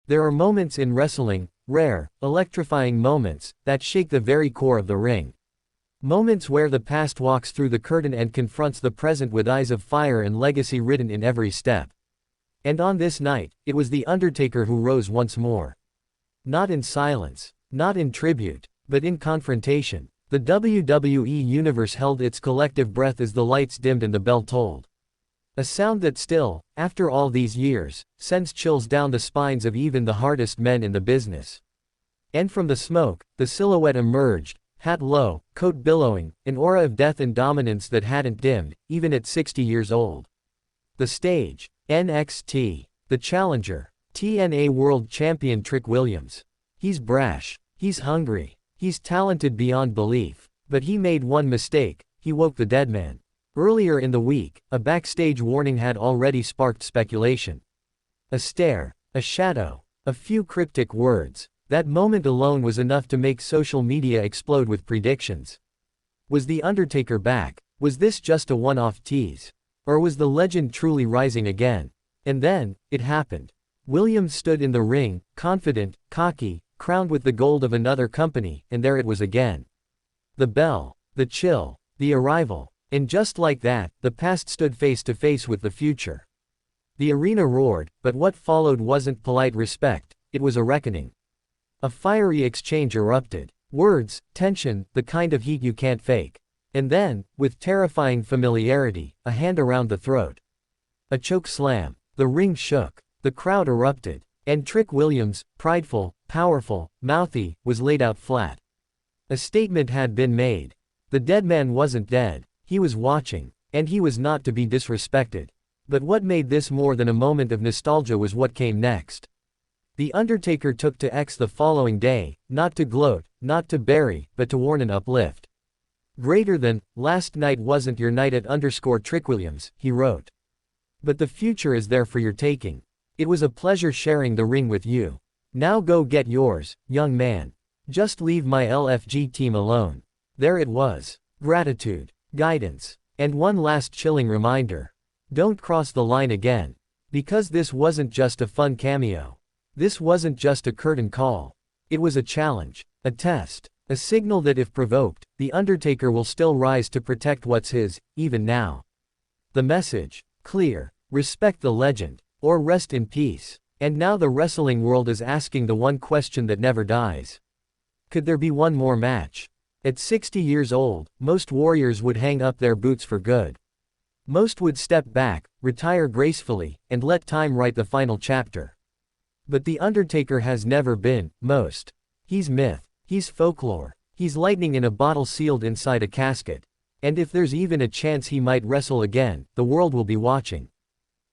There are moments in wrestling, rare, electrifying moments, that shake the very core of the ring. Moments where the past walks through the curtain and confronts the present with eyes of fire and legacy written in every step. And on this night, it was The Undertaker who rose once more. Not in silence, not in tribute, but in confrontation. The WWE Universe held its collective breath as the lights dimmed and the bell tolled. A sound that still, after all these years, sends chills down the spines of even the hardest men in the business. And from the smoke, the silhouette emerged, hat low, coat billowing, an aura of death and dominance that hadn't dimmed, even at 60 years old. The stage, NXT. The challenger, TNA World Champion Trick Williams. He's brash, he's hungry, he's talented beyond belief, but he made one mistake: he woke the dead man. Earlier in the week, a backstage warning had already sparked speculation. A stare, a shadow, a few cryptic words. That moment alone was enough to make social media explode with predictions. Was The Undertaker back? Was this just a one-off tease? Or was the legend truly rising again? And then, it happened. Williams stood in the ring, confident, cocky, crowned with the gold of another company, and there it was again. The bell, the chill, the arrival. And just like that, the past stood face to face with the future. The arena roared, but what followed wasn't polite respect, it was a reckoning. A fiery exchange erupted. Words, tension, the kind of heat you can't fake. And then, with terrifying familiarity, a hand around the throat. A choke slam. The ring shook. The crowd erupted. And Trick Williams, prideful, powerful, mouthy, was laid out flat. A statement had been made. The dead man wasn't dead. He was watching. And he was not to be disrespected. But what made this more than a moment of nostalgia was what came next. The Undertaker took to X the following day, not to gloat, not to bury, but to warn and uplift. Greater than, last night wasn't your night at _Trick Williams, he wrote. But the future is there for your taking. It was a pleasure sharing the ring with you. Now go get yours, young man. Just leave my LFG team alone. There it was. Gratitude, guidance, and one last chilling reminder. Don't cross the line again. Because this wasn't just a fun cameo. This wasn't just a curtain call. It was a challenge, a test, a signal that if provoked, The Undertaker will still rise to protect what's his, even now. The message, clear: respect the legend, or rest in peace. And now the wrestling world is asking the one question that never dies. Could there be one more match? At 60 years old, most warriors would hang up their boots for good. Most would step back, retire gracefully, and let time write the final chapter. But The Undertaker has never been most. He's myth. He's folklore. He's lightning in a bottle sealed inside a casket. And if there's even a chance he might wrestle again, the world will be watching.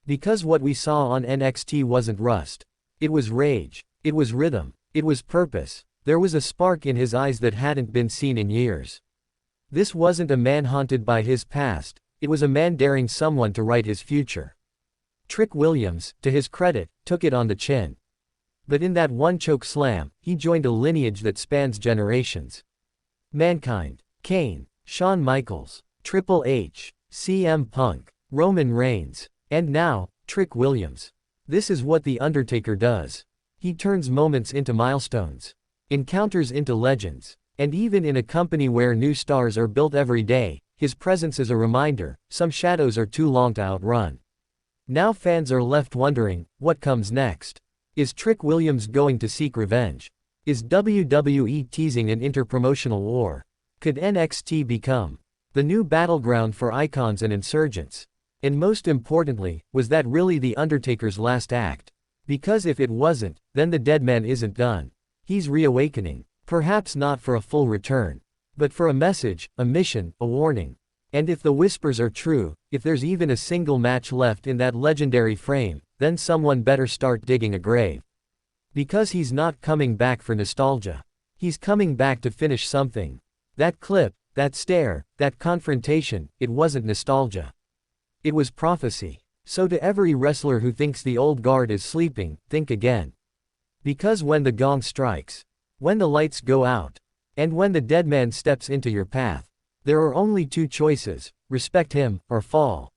Because what we saw on NXT wasn't rust. It was rage. It was rhythm. It was purpose. There was a spark in his eyes that hadn't been seen in years. This wasn't a man haunted by his past, it was a man daring someone to write his future. Trick Williams, to his credit, took it on the chin. But in that one choke slam, he joined a lineage that spans generations. Mankind, Kane, Shawn Michaels, Triple H, CM Punk, Roman Reigns, and now, Trick Williams. This is what The Undertaker does. He turns moments into milestones, encounters into legends, and even in a company where new stars are built every day, his presence is a reminder: some shadows are too long to outrun. Now fans are left wondering, what comes next? Is Trick Williams going to seek revenge? Is WWE teasing an interpromotional war? Could NXT become the new battleground for icons and insurgents? And most importantly, was that really The Undertaker's last act? Because if it wasn't, then the dead man isn't done. He's reawakening. Perhaps not for a full return, but for a message, a mission, a warning. And if the whispers are true, if there's even a single match left in that legendary frame, then someone better start digging a grave. Because he's not coming back for nostalgia. He's coming back to finish something. That clip, that stare, that confrontation, it wasn't nostalgia. It was prophecy. So to every wrestler who thinks the old guard is sleeping, think again. Because when the gong strikes, when the lights go out, and when the dead man steps into your path, there are only two choices: respect him, or fall.